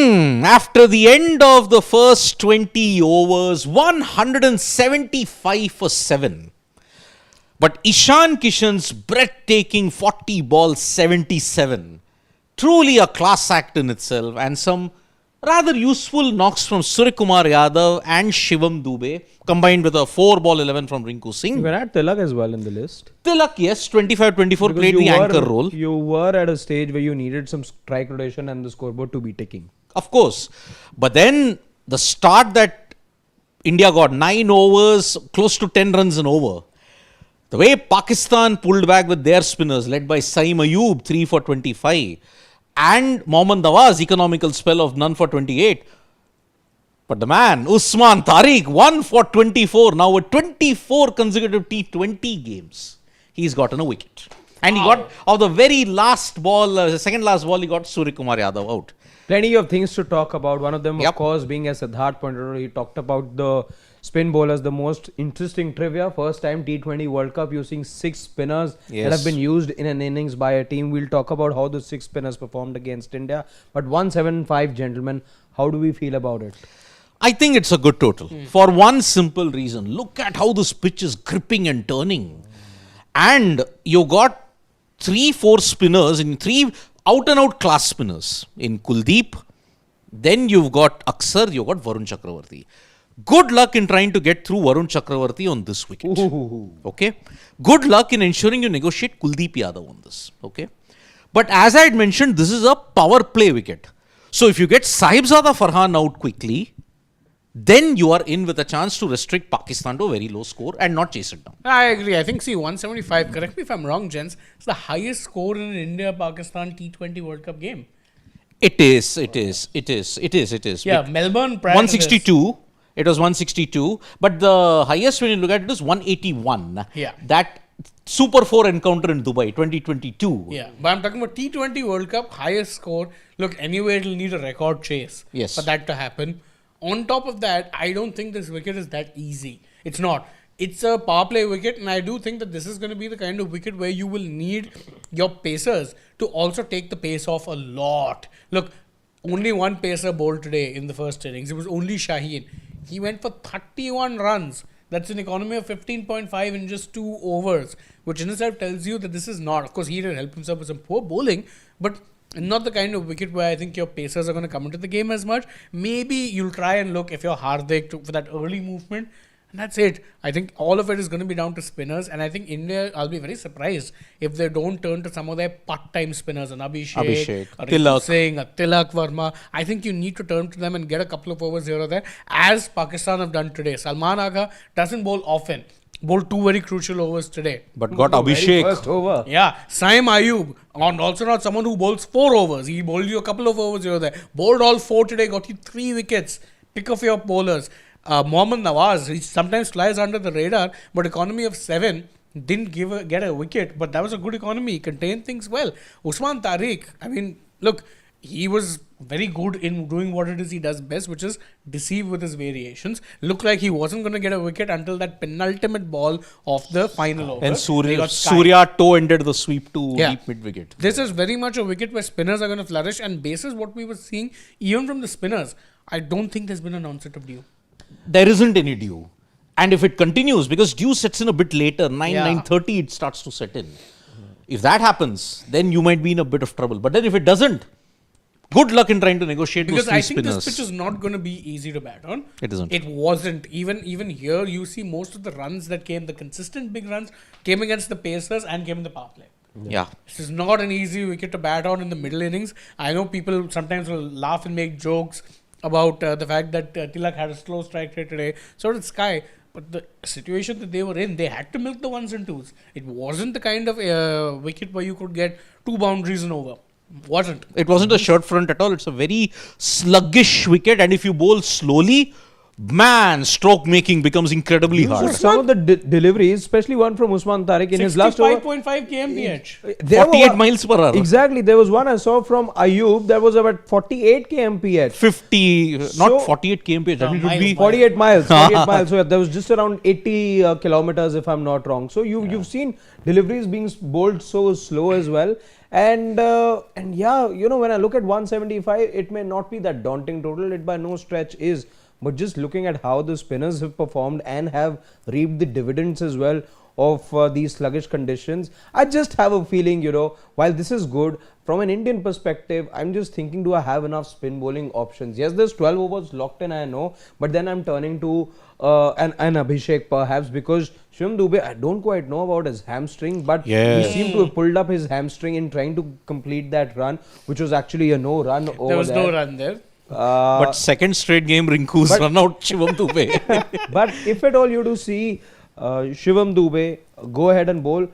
After the end of the first 20 overs, 175 for 7. But Ishan Kishan's breathtaking 40 ball 77. Truly a class act in itself, and some rather useful knocks from Suryakumar Yadav and Shivam Dubey, combined with a 4 ball 11 from Rinku Singh. You can add Tilak as well in the list. Tilak, yes, 25-24 played the anchor role. You were at a stage where you needed some strike rotation and the scoreboard to be ticking. Of course. But then the start that India got, 9 overs, close to 10 runs an over. The way Pakistan pulled back with their spinners, led by Saim Ayub, 3 for 25, and Mohammad Nawaz, economical spell of none for 28. But the man, Usman Tariq, 1 for 24. Now with 24 consecutive T20 games, he's gotten a wicket. And he got, of the very last ball, the second last ball, he got Suryakumar Yadav out. Plenty of things to talk about. One of them, of course, being as Siddharth pointed out, he talked about the spin bowlers, the most interesting trivia. First time T20 World Cup using 6 spinners that have been used in an innings by a team. We'll talk about how the 6 spinners performed against India. But 175, gentlemen, how do we feel about it? I think it's a good total. For one simple reason. Look at how this pitch is gripping and turning. And you got 3-4 spinners in 3 out-and-out class spinners. In Kuldeep, then you've got Aksar, you've got Varun Chakravarti. Good luck in trying to get through Varun Chakravarti on this wicket. Okay. Good luck in ensuring you negotiate Kuldeep Yadav on this. Okay. But as I had mentioned, this is a power play wicket. So if you get Sahibzada Farhan out quickly, then you are in with a chance to restrict Pakistan to a very low score and not chase it down. I agree. I think, 175, correct me if I'm wrong, gents, it's the highest score in an India-Pakistan T20 World Cup game. It is. Yeah, Melbourne prior 162. It was 162. But the highest when you look at it is 181. Yeah. That Super 4 encounter in Dubai, 2022. Yeah, but I'm talking about T20 World Cup, highest score. Look, anyway, it'll need a record chase for that to happen. On top of that, I don't think this wicket is that easy. It's not. It's a power play wicket, and I do think that this is going to be the kind of wicket where you will need your pacers to also take the pace off a lot. Look, only one pacer bowled today in the first innings. It was only Shaheen. He went for 31 runs. That's an economy of 15.5 in just 2 overs, which in itself tells you that this is not. Of course, he did help himself with some poor bowling, but not the kind of wicket where I think your pacers are going to come into the game as much. Maybe you'll try and look if you're Hardik for that early movement. And that's it. I think all of it is going to be down to spinners. And I think India, I'll be very surprised if they don't turn to some of their part-time spinners. An Abhishek, a Rinku Singh, a Tilak Verma. I think you need to turn to them and get a couple of overs here or there, as Pakistan have done today. Salman Agha doesn't bowl often. Bowled 2 very crucial overs today. But got Abhishek. First over. Yeah. Saim Ayub, and also not someone who bowls 4 overs. He bowled you a couple of overs here or there. Bowled all 4 today, got you 3 wickets. Pick of your bowlers. Mohammad Nawaz, he sometimes flies under the radar, but economy of 7 didn't get a wicket, but that was a good economy. He contained things well. Usman Tariq, I mean, look, he was very good in doing what it is he does best, which is deceive with his variations. Looked like he wasn't going to get a wicket until that penultimate ball of the final over. And Surya toe-ended the sweep to deep mid-wicket. This is very much a wicket where spinners are going to flourish, and basis what we were seeing, even from the spinners, I don't think there's been an onset of dew. There isn't any dew. And if it continues, because dew sets in a bit later, 9:30 it starts to set in. If that happens, then you might be in a bit of trouble. But then if it doesn't, good luck in trying to negotiate because those 3 I think spinners. this pitch is not going to be easy to bat on. It isn't. It wasn't. Even here, you see most of the runs that came, the consistent big runs, came against the Pacers and came in the power play. Yeah. This is not an easy wicket to bat on in the middle innings. I know people sometimes will laugh and make jokes about the fact that Tilak had a slow strike rate today. So did Sky. But the situation that they were in, they had to milk the 1s and 2s. It wasn't the kind of wicket where you could get 2 boundaries and over. Wasn't. It wasn't a short front at all. It's a very sluggish wicket. And if you bowl slowly, man, stroke making becomes incredibly hard. Some of the deliveries, especially one from Usman Tariq in his last over. 65.5 kmph. 48 miles per hour. Exactly. There was one I saw from Ayub that was about 48 kmph. 50, not 48 kmph. That would be 48 miles. 48 miles. So there was just around 80 kilometers, if I'm not wrong. So you've seen deliveries being bowled so slow as well. And yeah, you know, when I look at 175, it may not be that daunting total. It by no stretch is. But just looking at how the spinners have performed and have reaped the dividends as well of these sluggish conditions, I just have a feeling, you know, while this is good, from an Indian perspective, I'm just thinking, do I have enough spin bowling options? Yes, there's 12 overs locked in, I know, but then I'm turning to an Abhishek perhaps, because Shivam Dube, I don't quite know about his hamstring, but he seemed to have pulled up his hamstring in trying to complete that run, which was actually a no run over there. There was no run there. But second straight game, Rinku's run out Shivam Dube. But if at all you do see Shivam Dube go ahead and bowl,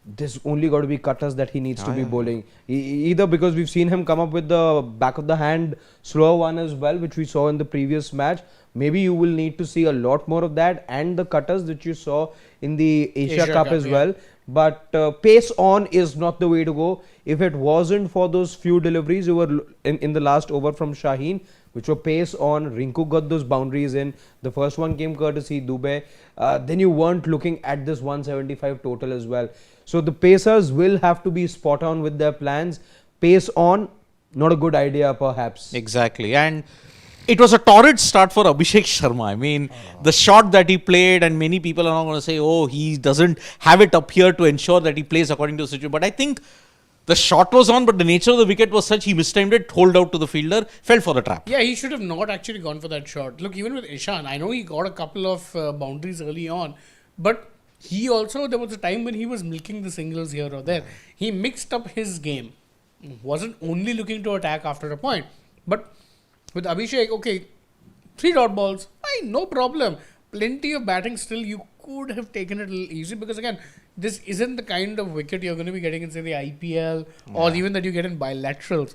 there's only got to be cutters that he needs to be bowling. Either because we've seen him come up with the back of the hand slower one as well, which we saw in the previous match. Maybe you will need to see a lot more of that, and the cutters that you saw in the Asia Cup as well. But pace on is not the way to go. If it wasn't for those few deliveries you were in the last over from Shaheen, which were pace on, Rinku got those boundaries in. The first one came courtesy Dube. Then you weren't looking at this 175 total as well. So the pacers will have to be spot on with their plans. Pace on, not a good idea perhaps. Exactly. And it was a torrid start for Abhishek Sharma. I mean, the shot that he played, and many people are now going to say, oh, he doesn't have it up here to ensure that he plays according to the situation. But I think the shot was on, but the nature of the wicket was such, he mistimed it, hold out to the fielder, fell for the trap. Yeah, he should have not actually gone for that shot. Look, even with Ishan, I know he got a couple of boundaries early on, but he also, there was a time when he was milking the singles here or there. He mixed up his game. Wasn't only looking to attack after a point. But with Abhishek, okay, 3 dot balls, fine, no problem. Plenty of batting still. You could have taken it a little easy, because again, this isn't the kind of wicket you're going to be getting in, say, the IPL or even that you get in bilaterals.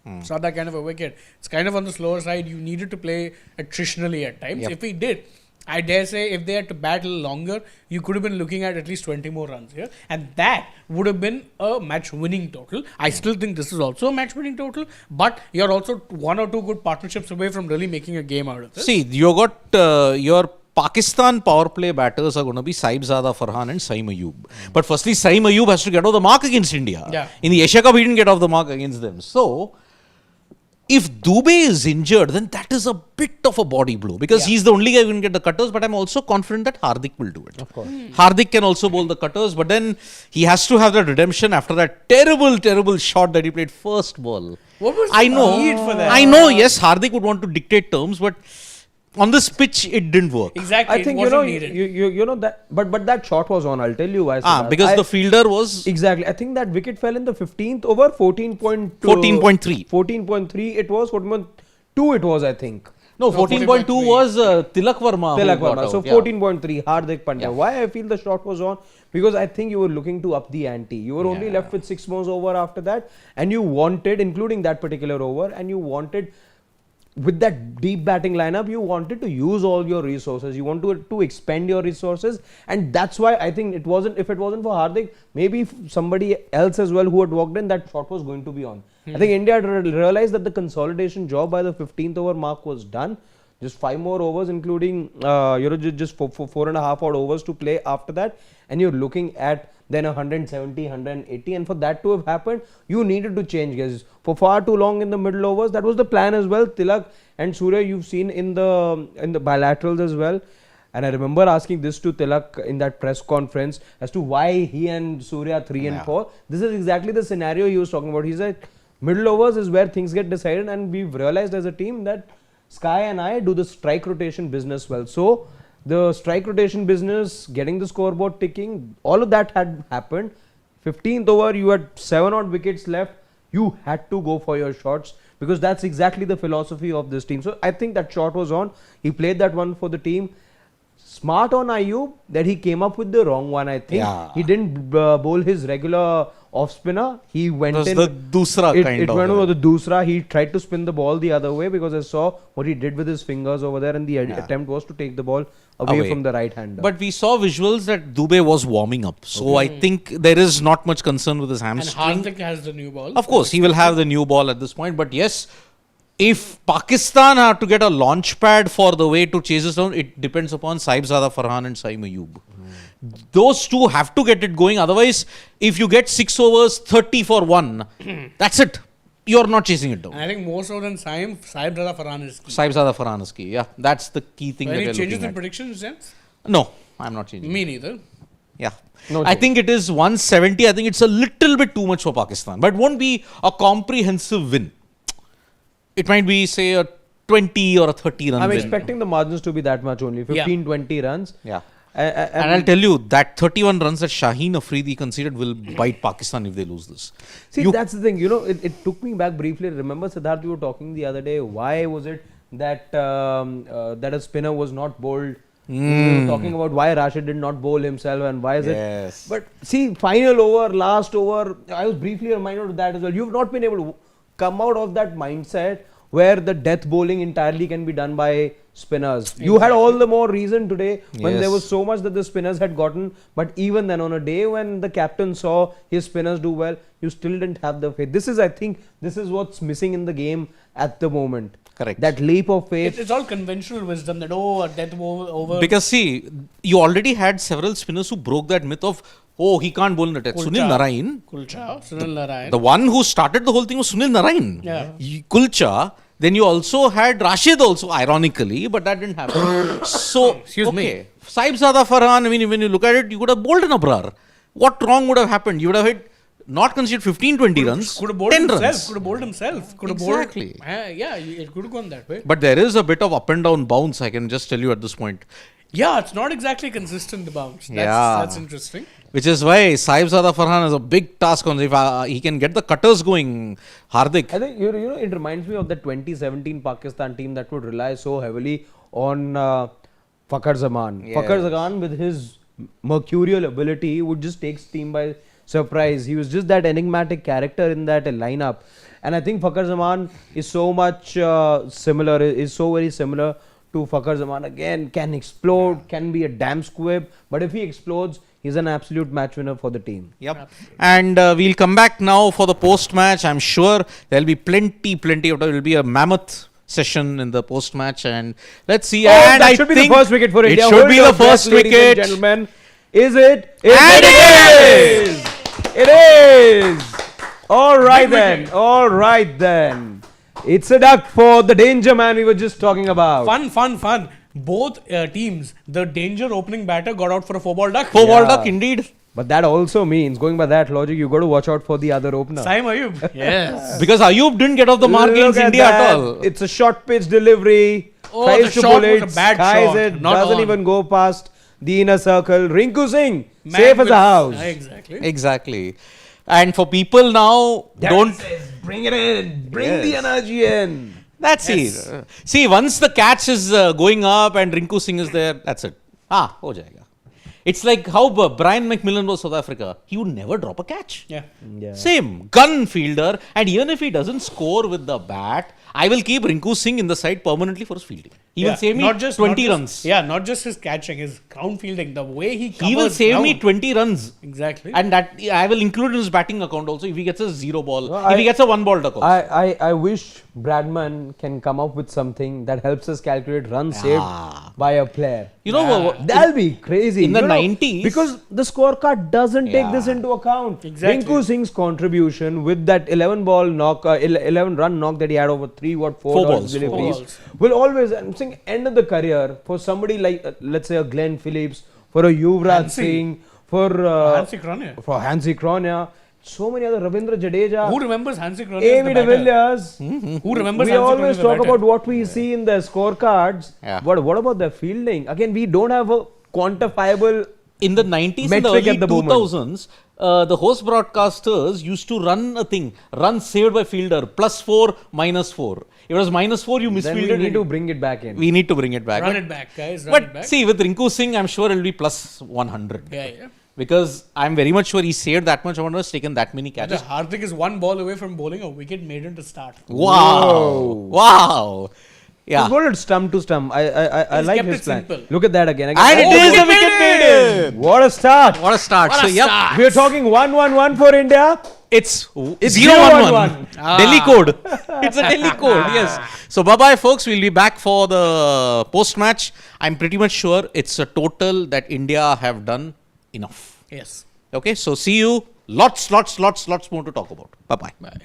It's not that kind of a wicket. It's kind of on the slower side. You needed to play attritionally at times. If he did, I dare say, if they had to bat a little longer, you could have been looking at least 20 more runs here. And that would have been a match-winning total. I still think this is also a match-winning total. But you're also 1 or 2 good partnerships away from really making a game out of this. See, you got your Pakistan power play batters are going to be Saibzada Farhan and Saim Ayub. But firstly, Saim Ayub has to get off the mark against India. In the Asia Cup, he didn't get off the mark against them. So, if Dube is injured, then that is a bit of a body blow, because he's the only guy who can get the cutters. But I'm also confident that Hardik will do it. Of course. Hardik can also bowl the cutters, but then he has to have that redemption after that terrible shot that he played first ball. What was the need for that? I know, yes, Hardik would want to dictate terms, but on this pitch, it didn't work. Exactly. I think, you know that, but that shot was on. I'll tell you why. Because the fielder was... Exactly. I think that wicket fell in the 15th over, 14.3. 14.3 it was, 14.2 it was, I think. No, 14.2 was Tilak Verma. So 14.3, Hardik Pandya. Why I feel the shot was on? Because I think you were looking to up the ante. You were only left with 6 more over after that, and you wanted, including that particular over, and you wanted, with that deep batting lineup, you wanted to use all your resources. You want to expend your resources, and that's why I think it wasn't. If it wasn't for Hardik, maybe somebody else as well who had walked in, that shot was going to be on. I think India had realized that the consolidation job by the 15th over mark was done. Just 5 more overs, including just 4.5 odd overs to play after that, and you're looking at then 170, 180, and for that to have happened, you needed to change guys. For far too long in the middle overs, that was the plan as well. Tilak and Surya, you've seen in the bilaterals as well. And I remember asking this to Tilak in that press conference as to why he and Surya 3 and 4. This is exactly the scenario he was talking about. He said middle overs is where things get decided, and we've realized as a team that Sky and I do the strike rotation business well. So the strike rotation business, getting the scoreboard ticking, all of that had happened. 15th over, you had 7 odd wickets left. You had to go for your shots, because that's exactly the philosophy of this team. So I think that shot was on. He played that one for the team. Smart on Ayub that he came up with the wrong one, I think. He didn't bowl his regular off spinner. He went It was in. the dusra kind It of. went over the dusra. He tried to spin the ball the other way because I saw what he did with his fingers over there, and the attempt was to take the ball away from the right hander. But we saw visuals that Dubey was warming up. So I think there is not much concern with his hamstring. And Hardik has the new ball. Of course, he will have the new ball at this point. But yes, if Pakistan have to get a launch pad for the way to chase us down, it depends upon Saibzada Farhan and Saim Ayub. Those two have to get it going. Otherwise, if you get 6 overs, 30 for 1, that's it. You're not chasing it down. And I think more so than Saim Brother Farhan is key. Saibzada Farhan is key. Yeah, that's the key thing. So that any we're changes looking in at. predictions, gents? No, I'm not changing. Me neither. Yeah. No I change. think it is 170. I think it's a little bit too much for Pakistan. But it won't be a comprehensive win. It might be, say, a 20 or a 30 run I'm win. expecting the margins to be that much only. 15, 20 runs. Yeah. And And I'll tell you, that 31 runs that Shaheen Afridi conceded will bite Pakistan if they lose this. See, that's the thing. You know, it took me back briefly. Remember, Siddharth, we were talking the other day. Why was it that that a spinner was not bowled? We were talking about why Rashid did not bowl himself and why is Yes. it. But see, final over, last over, I was briefly reminded of that as well. You've not been able to come out of that mindset where the death bowling entirely can be done by spinners. Exactly. You had all the more reason today when there Yes. was so much that the spinners had gotten, but even then on a day when the captain saw his spinners do well, you still didn't have the faith. I think this is what's missing in the game at the moment. Correct. That leap of faith. It's all conventional wisdom that, a death over. Because see, you already had several spinners who broke that myth of, he can't bowl in the test. Sunil Narayan. Kulcha, Sunil Narayan. The one who started the whole thing was Sunil Narayan. Yeah. Kulcha. Then you also had Rashid also, ironically, but that didn't happen. So, Excuse me. Saibzada Farhan, I mean, when you look at it, you could have bowled an Abrar. What wrong would have happened? You would have hit, not conceded 15, 20 runs, Could have bowled 10 himself. runs. Could have bowled himself. Could have Exactly. bowled. Yeah, it could have gone that way. But there is a bit of up and down bounce, I can just tell you at this point. Yeah, it's not exactly consistent, the bounce. That's interesting. Which is why Saibzada Farhan has a big task on if he can get the cutters going. Hardik. I think it reminds me of the 2017 Pakistan team that would rely so heavily on Fakhar Zaman. Yes. Fakhar Zaman, with his mercurial ability, would just take team by surprise. He was just that enigmatic character in that lineup, and I think Fakhar Zaman is so much similar. Is so very similar to Fakhar Zaman. Again, can explode, can be a damn squib, but if he explodes, he's an absolute match winner for the team. Yep. And we'll come back now for the post match. I'm sure there'll be plenty of time. It will be a mammoth session in the post match, and let's see. Oh, and that I should be think the first wicket for India. It should Hold be your the first breath, ladies and wicket. gentlemen. Is it? And it is! It is! All right then. All right then. It's a duck for the danger man we were just talking about. Fun. Both teams, the danger opening batter got out for a 4-ball duck. 4-ball duck, indeed. But that also means, going by that logic, you got to watch out for the other opener. Saim Ayub. Yes. Because Ayub didn't get off the mark Look against at India that. at all. It's a short pitch delivery. Oh, Tries the to shot pull was it, a bad skies shot, it, not doesn't on. even go past the inner circle. Rinku Singh, Man safe as with- a house. Exactly. Exactly. And for people now, don't. Bring it in. Bring the Yes. energy in. That's it. See, once the catch is going up and Rinku Singh is there, that's it. Ho jayega. It's like how Brian McMillan was South Africa. He would never drop a catch. Yeah. Same. Gun fielder. And even if he doesn't score with the bat, I will keep Rinku Singh in the side permanently for his fielding. He will save me 20 runs. Yeah, not just his catching, his ground fielding, the way he covers He will save me ground. 20 runs. Exactly. And that I will include in his batting account also if he gets a 0 ball. No, if he gets a 1 ball duck also. I wish Bradman can come up with something that helps us calculate runs saved by a player. You know, That'll be crazy. in the You know, 90s because the scorecard doesn't take this into account. Exactly. Rinku Singh's contribution with that 11 ball knock, 11 run knock that he had over 4 balls. deliveries, 4 balls. will always, I'm saying, end of the career for somebody like, let's say, a Glenn Phillips, for a Yuvraj Hansi. Singh, for Hansi Cronje. Hansi Cronje, so many other, Ravindra Jadeja, Who remembers Hansi Cronje? Amy de Villiers. Who remembers We Hansi Cronje always the talk batter? about what we see in their scorecards. Yeah. But what about their fielding? Again, we don't have a quantifiable. In the 90s and the Metric early at the moment. 2000s, the host broadcasters used to run a thing, run saved by fielder, +4, -4. If it was -4, you Then we misfielded. need to bring it back in. We need to bring it back. Run But- it back, guys. Run it But back. see, with Rinku Singh, I'm sure it'll be +100. Yeah. Because I'm very much sure he saved that much amount, has taken that many catches. Hardik is one ball away from bowling a wicket maiden to start. Wow. Wow. Yeah. He's bowled it stump to stump. I like his plan. Simple. Look at that again. And it is a wicket maiden. What a start. What a start. What So, a yep. start. We are talking 1-1-1 for India. It's 0-1-1. 0-1-1. Delhi code. It's a Delhi code, yes. So, bye-bye, folks. We'll be back for the post-match. I'm pretty much sure it's a total that India have done enough. Yes. Okay, so see you. Lots more to talk about. Bye-bye. Bye.